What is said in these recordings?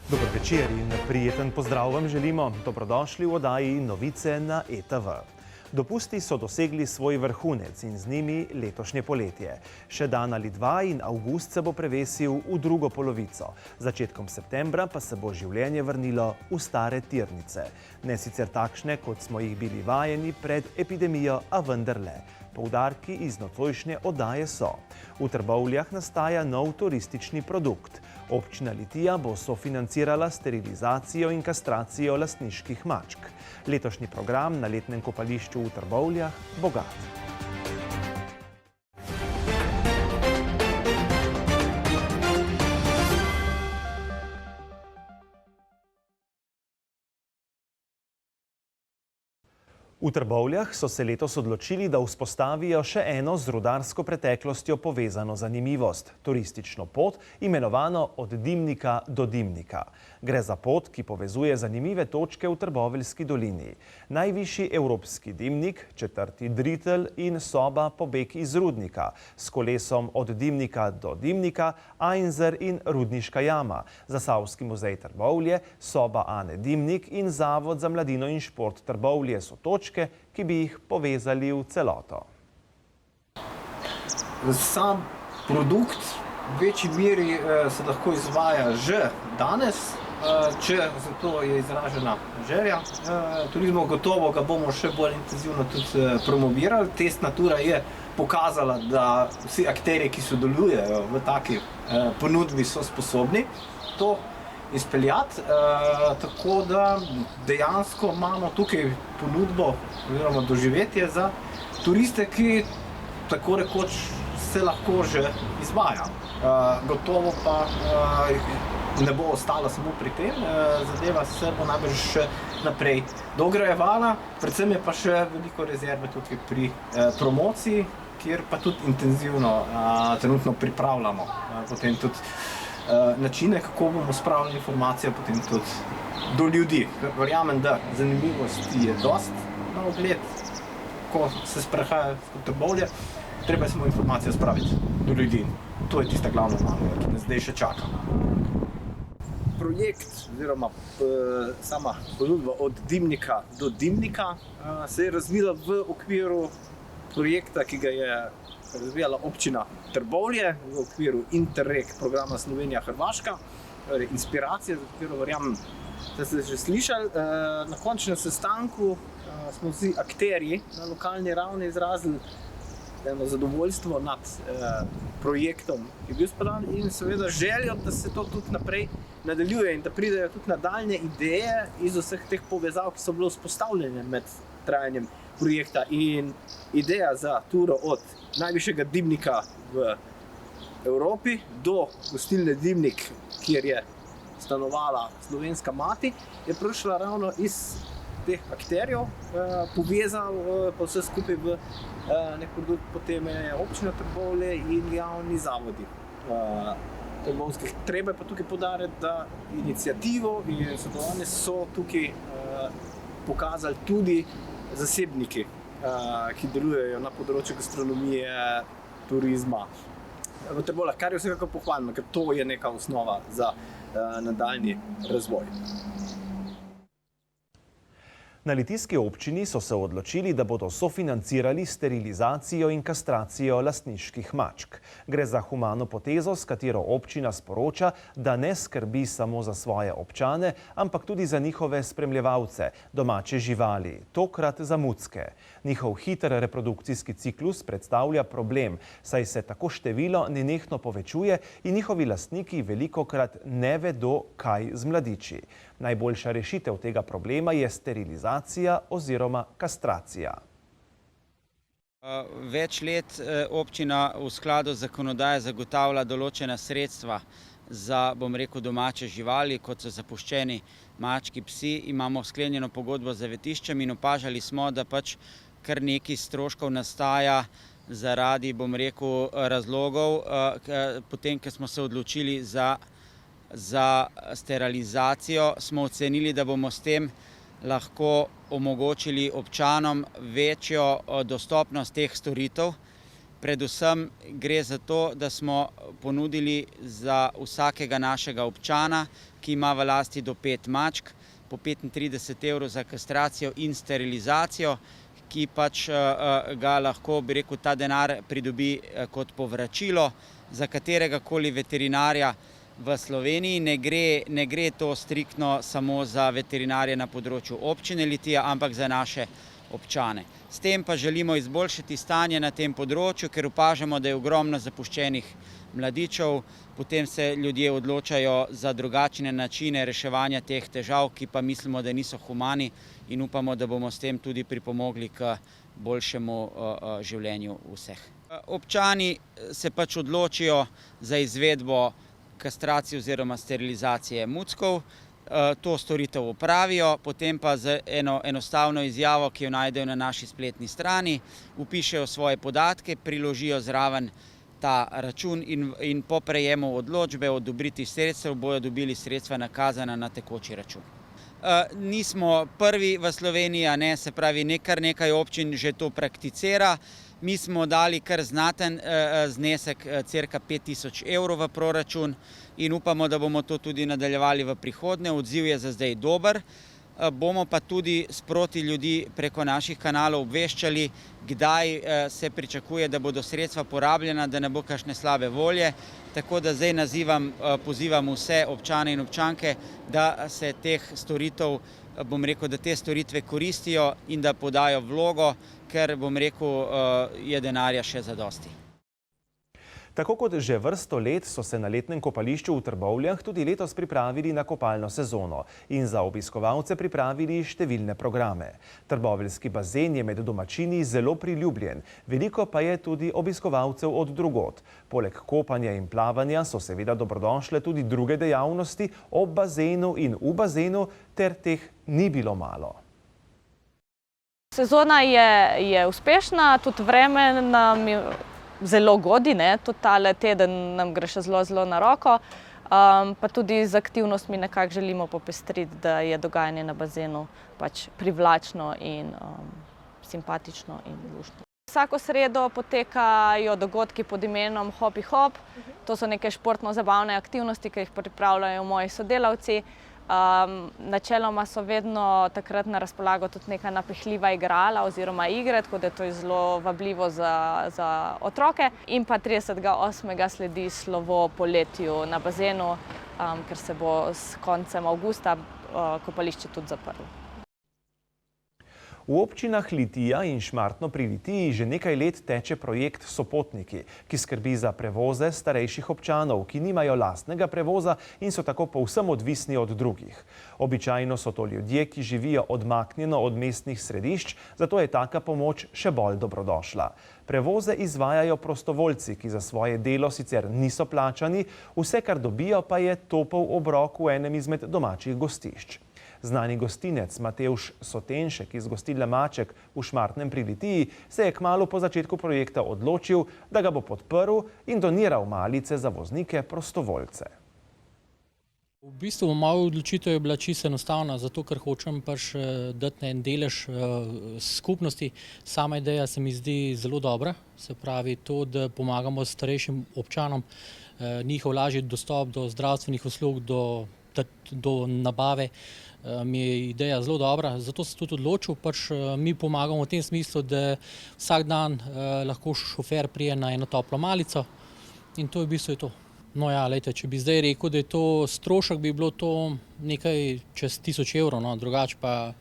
Dober večer in prijeten pozdrav vam želimo. Dobrodošli v oddaji Novice na ETV. Dopusti so dosegli svoj vrhunec in z njimi letošnje poletje. Še dan ali dva in avgust se bo prevesil v drugo polovico. Začetkom septembra pa se bo življenje vrnilo v stare tirnice. Ne sicer takšne, kot smo jih bili vajeni pred epidemijo, a vendarle. Poudarki iz nocojšnje oddaje so: v Trbovljah nastaja nov turistični produkt. Občina Litija bo sofinancirala sterilizacijo in kastracijo lastniških mačk. Letošnji program na letnem kopališču v Trbovljah bogat. V Trbovljah so se letos odločili, da vzpostavijo še eno z rudarsko preteklostjo povezano zanimivost, turistično pot, imenovano Od dimnika do dimnika. Gre za pot, ki povezuje zanimive točke v Trboveljski dolini. Najvišji evropski dimnik, četrti Dritelj in soba Pobeg iz rudnika, s kolesom od dimnika do dimnika, Einser in Rudniška jama, Zasavski muzej Trbovlje, soba Ane Dimnik in Zavod za mladino in šport Trbovlje so točke, ki bi jih povezali v celoto. Sam produkt v večji meri se lahko izvaja že danes, če za to je izražena želja turizma. Gotovo ga bomo še bolj intenzivno tudi promovirali. Testna tura je pokazala, da vsi akterji, ki sodelujejo v taki ponudbi, so sposobni to izpeljati, tako da dejansko imamo tukaj ponudbo oziroma doživetje za turiste, ki tako rekoč se lahko že izvaja. Gotovo pa ne bo ostala samo pri tem, zadeva se bo najbrž še naprej dograjevala, predvsem je pa še veliko rezerve tukaj pri promociji, kjer pa tudi intenzivno trenutno pripravljamo potem tudi načine, kako bomo spravili informacije potem tudi do ljudi. Verjamem, da zanimivosti je dost na ogled, ko se sprehajajo v Trbovlje, treba je samo informacijo spraviti do ljudi. To je tista glavna naloga, ki nas zdaj še čaka. Projekt oziroma sama ponudba Od dimnika do dimnika se je razvila v okviru projekta, ki ga je razvijala občina Trbovlje v okviru Interreg programa Slovenija-Hrvaška, torej inspiracija, za katero verjamem, da ste že slišali. Na končnem sestanku smo vsi akterji na lokalni ravni izrazili eno zadovoljstvo nad projektom, ki je bil speljan, in seveda željo, da se to tudi naprej nadaljuje in da pridejo tudi nadaljnje ideje iz vseh teh povezav, ki so bile vzpostavljene med trajanjem projekta. In ideja za turo od najvišjega dimnika v Evropi do gostilne Dimnik, kjer je stanovala slovenska mati, je prišla ravno iz teh akterjev, povezal pa vse skupaj v nek produkt, potem je občina Trbovlje in javni zavodi trbovskih. Treba je pa tukaj poudariti, da iniciativo in sodelovanje so tukaj pokazali tudi zasebniki, ki delujejo na področju gastronomije, turizma v Trbovljah, kar je vsekakor pohvalno, ker to je neka osnova za nadaljnji razvoj. Na litijski občini so se odločili, da bodo sofinancirali sterilizacijo in kastracijo lastniških mačk. Gre za humano potezo, s katero občina sporoča, da ne skrbi samo za svoje občane, ampak tudi za njihove spremljevalce, domače živali, tokrat za mucke. Njihov hiter reprodukcijski ciklus predstavlja problem, saj se tako število nenehno povečuje in njihovi lastniki velikokrat ne vedo, kaj z mladiči. Najboljša rešitev tega problema je sterilizacija oziroma kastracija. Več let občina v skladu z zakonodajo zagotavlja določena sredstva za, bom rekel, domače živali, kot so zapuščeni mački, psi. Imamo sklenjeno pogodbo z zavetiščem in opažali smo, da pač kar nekaj stroškov nastaja zaradi, bom rekel, razlogov, potem, ko smo se odločili za sterilizacijo, smo ocenili, da bomo s tem lahko omogočili občanom večjo dostopnost teh storitev Predvsem gre za to, da smo ponudili za vsakega našega občana, ki ima v lasti do 5 mačk, po 35 € za kastracijo in sterilizacijo, ki pač ga lahko, bi rekel, ta denar pridobi kot povračilo za kateregakoli veterinarja v Sloveniji. Ne gre to striktno samo za veterinarje na področju občine Litija, ampak za naše občane. S tem pa želimo izboljšati stanje na tem področju, ker opažamo, da je ogromno zapuščenih mladičev, potem se ljudje odločajo za drugačne načine reševanja teh težav, ki pa mislimo, da niso humani, in upamo, da bomo s tem tudi pripomogli k boljšemu življenju vseh. Občani se pač odločijo za izvedbo kastracije oziroma sterilizacije muckov, to storitev opravijo, potem pa z enostavno izjavo, ki jo najdejo na naši spletni strani, vpišejo svoje podatke, priložijo zraven ta račun in po prejemu odločbe o odobritvi sredstev bodo dobili sredstva nakazana na tekoči račun. Nismo prvi v Sloveniji, se pravi, kar nekaj občin že to prakticira. Mi smo dali kar znaten znesek, cirka 5000 € v proračun, in upamo, da bomo to tudi nadaljevali v prihodnje. Odziv je za zdaj dober. Bomo pa tudi sproti ljudi preko naših kanalov obveščali, kdaj se pričakuje, da bodo sredstva porabljena, da ne bo kakšne slabe volje. Tako da zdaj pozivam vse občane in občanke, da se teh storitev, da te storitve koristijo in da podajo vlogo, ker, je denarja še zadosti. Tako kot že vrsto let so se na letnem kopališču v Trbovljah tudi letos pripravili na kopalno sezono in za obiskovalce pripravili številne programe. Trboveljski bazen je med domačini zelo priljubljen, veliko pa je tudi obiskovalcev od drugod. Poleg kopanja in plavanja so seveda dobrodošle tudi druge dejavnosti ob bazenu in v bazenu, ter teh ni bilo malo. Sezona je uspešna, tudi vreme nam zelo godi, tudi tale teden nam gre še zelo na roko, pa tudi z aktivnostmi nekako želimo popestriti, da je dogajanje na bazenu pač privlačno in simpatično in luštno. Vsako sredo potekajo dogodki pod imenom Hopi Hop. To so neke športno-zabavne aktivnosti, ki jih pripravljajo moji sodelavci. Načeloma so vedno takrat na razpolago tudi neka napehljiva igrala oziroma igre, tako da to je zelo vabljivo za otroke. In pa 30.8. sledi slovo poletju na bazenu, ker se bo s koncem avgusta kopališče tudi zaprlo. V občinah Litija in Šmartno pri Litiji že nekaj let teče projekt Sopotniki, ki skrbi za prevoze starejših občanov, ki nimajo lastnega prevoza in so tako povsem odvisni od drugih. Običajno so to ljudje, ki živijo odmaknjeno od mestnih središč, zato je taka pomoč še bolj dobrodošla. Prevoze izvajajo prostovoljci, ki za svoje delo sicer niso plačani, vse, kar dobijo, pa je topel obrok v enem izmed domačih gostišč. Znani gostinec Matevž Sotenšek iz gostilne Maček v Šmartnem pri Litiji se je kmalu po začetku projekta odločil, da ga bo podprl in doniral malice za voznike prostovoljce. V bistvu moja odločitev je bila čisto enostavna, zato ker hočem dati en delež skupnosti. Sama ideja se mi zdi zelo dobra, se pravi to, da pomagamo starejšim občanom, njihov lažji dostop do zdravstvenih uslug, do nabave. Mi je ideja zelo dobra, zato sem tudi odločil, mi pomagamo v tem smislu, da vsak dan lahko šofer prije na eno toplo malico in to je v bistvu to. No ja, lejte, če bi zdaj rekel, da je to strošek, bi bilo to nekaj čez 1000 €, drugače pa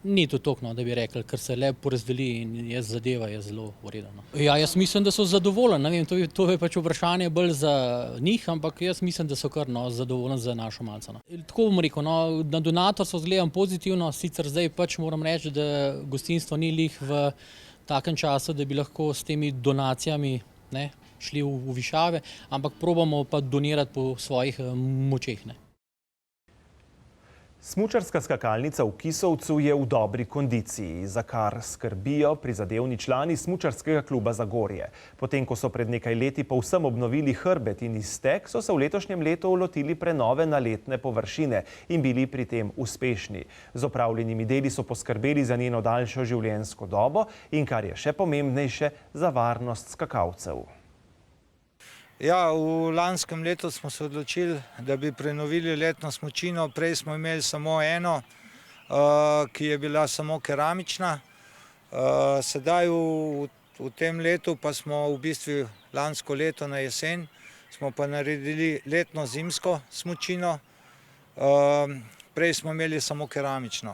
ni to toliko, da bi rekli, ker se le porazdeli in zadeva je zelo v redu. Ja, jaz mislim, da so zadovoljni, ne vem, to je pač vprašanje bolj za njih, ampak jaz mislim, da so kar zadovoljni za našo malico. Tako bom rekel, na donatorstvo gledam pozitivno, sicer zdaj pač moram reči, da gostinstvo ni lih v takem času, da bi lahko s temi donacijami šli v višave, ampak probamo pa donirati po svojih močeh. Smučarska skakalnica v Kisovcu je v dobri kondiciji, za kar skrbijo prizadevni člani Smučarskega kluba Zagorje. Potem, ko so pred nekaj leti povsem obnovili hrbet in iztek, so se v letošnjem letu lotili prenove naletne površine in bili pri tem uspešni. Z opravljenimi deli so poskrbeli za njeno daljšo življenjsko dobo in, kar je še pomembnejše, za varnost skakalcev. Ja, v lanskem letu smo se odločili, da bi prenovili letno smučino. Prej smo imeli samo eno, ki je bila samo keramična. Sedaj v tem letu pa smo v bistvu lansko leto na jesen, smo pa naredili letno zimsko smučino. Prej smo imeli samo keramično.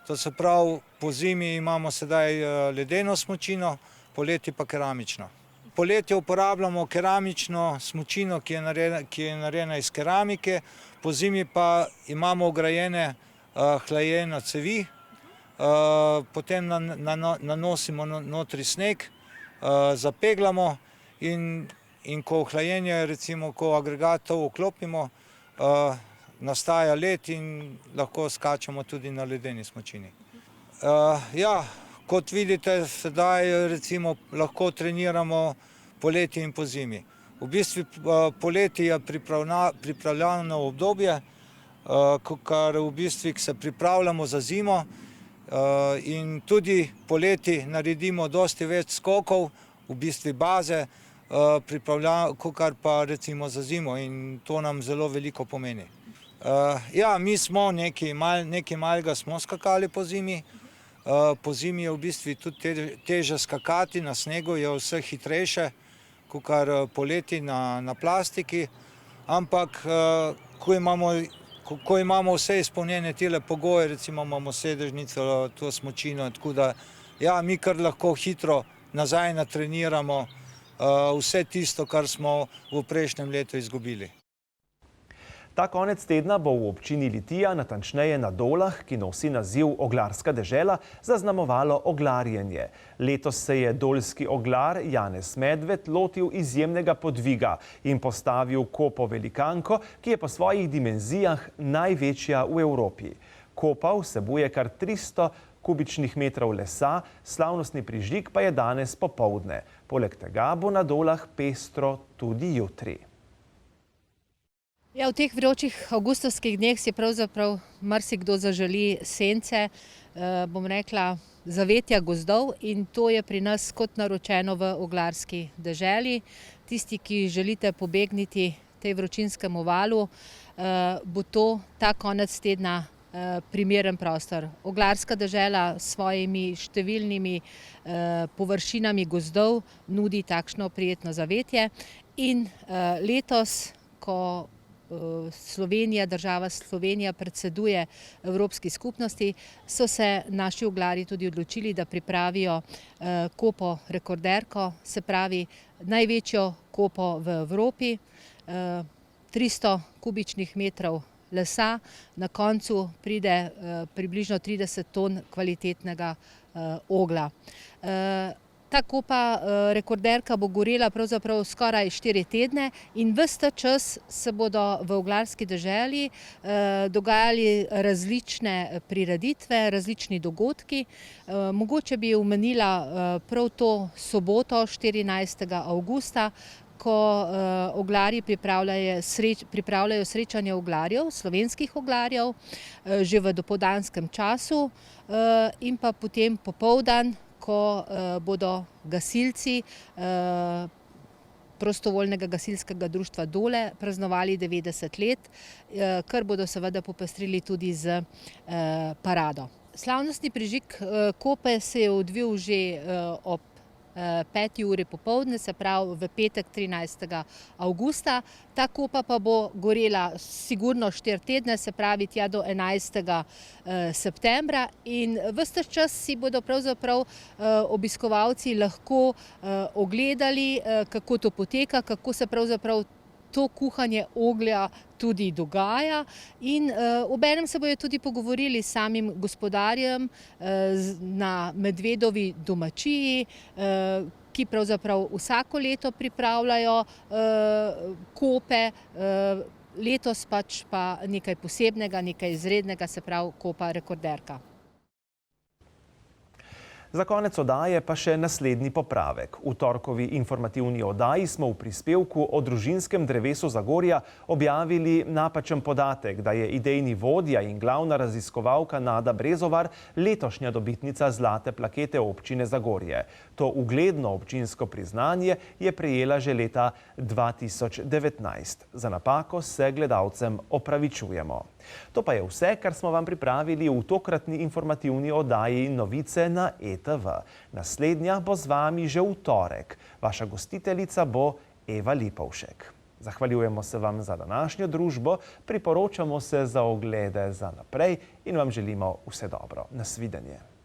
To se pravi, po zimi imamo sedaj ledeno smučino, poleti pa keramično. Poletje uporabljamo keramično smučino, ki je narejena iz keramike, po zimi pa imamo vgrajene hlajene cevi, potem nanosimo notri sneg, zapeglamo in ko hlajenje, recimo ko agregatov vklopimo, nastaja led in lahko skačemo tudi na ledeni smučini. Ja, kot vidite, sedaj recimo lahko treniramo poleti in po zimi. V bistvu poleti je pripravljalno obdobje, kar v bistvu se pripravljamo za zimo in tudi poleti naredimo dosti več skokov, v bistvu baze, kar pa recimo za zimo in to nam zelo veliko pomeni. Ja, mi smo nekaj malega smo skakali po zimi. Po zimi je v bistvu tudi teže skakati, na snegu je vse hitrejše, kakor poleti na plastiki, ampak ko imamo vse izpolnjene tele pogoje, recimo imamo sedežnico, to smučino, tako da ja, mi kar lahko hitro nazaj natreniramo vse tisto, kar smo v prejšnjem letu izgubili. Ta konec tedna bo v občini Litija, natančneje na Dolah, ki nosi naziv Oglarska dežela, zaznamovalo oglarjenje. Letos se je doljski oglar Janez Medved lotil izjemnega podviga in postavil kopo velikanko, ki je po svojih dimenzijah največja v Evropi. Kopa vsebuje kar 300 kubičnih metrov lesa, slavnostni prižig pa je danes popoldne. Poleg tega bo na Dolah pestro tudi jutri. Ja, v teh vročih avgustovskih dneh si pravzaprav marsikdo zaželi sence, bom rekla, zavetja gozdov in to je pri nas kot naročeno v Oglarski deželi. Tisti, ki želite pobegniti tej vročinskemu valu, bo to ta konec tedna primeren prostor. Oglarska dežela s svojimi številnimi površinami gozdov nudi takšno prijetno zavetje in letos, ko država Slovenija predseduje Evropski skupnosti, so se naši oglarji tudi odločili, da pripravijo kopo rekorderko, se pravi največjo kopo v Evropi, 300 kubičnih metrov lesa, na koncu pride približno 30 ton kvalitetnega ogla. Ta kopa rekorderka bo gorela pravzaprav skoraj 4 tedne in ves ta čas se bodo v Oglarski deželi dogajali različne prireditve, različni dogodki. Mogoče bi omenila prav to soboto, 14. avgusta, ko oglarji pripravljajo srečanje oglarjev, slovenskih oglarjev, že v dopoldanskem času in pa potem popoldan, ko bodo gasilci prostovoljnega gasilskega društva Dole praznovali 90 let, kar bodo seveda popestrili tudi z parado. Slavnostni prižig kope se je odvil že ob 5. uri popoldne, se pravi v petek 13. avgusta. Ta kopa pa bo gorela sigurno 4 tedne, se pravi tja do 11. septembra in ves ta čas si bodo pravzaprav obiskovalci lahko ogledali, kako to poteka, kako se pravzaprav to kuhanje oglja tudi dogaja in obenem se bodo tudi pogovorili s samim gospodarjem na Medvedovi domačiji, ki pravzaprav vsako leto pripravljajo kope, letos pač pa nekaj posebnega, nekaj izrednega, se pravi kopa rekorderka. Za konec oddaje pa še naslednji popravek. V torkovi informativni oddaji smo v prispevku o družinskem drevesu Zagorja objavili napačen podatek, da je idejni vodja in glavna raziskovalka Nada Brezovar letošnja dobitnica zlate plakete občine Zagorje. To ugledno občinsko priznanje je prejela že leta 2019. Za napako se gledalcem opravičujemo. To pa je vse, kar smo vam pripravili v tokratni informativni oddaji Novice na ETV. Naslednja bo z vami že v torek. Vaša gostiteljica bo Eva Lipovšek. Zahvaljujemo se vam za današnjo družbo, priporočamo se za oglede za naprej in vam želimo vse dobro. Nasvidenje.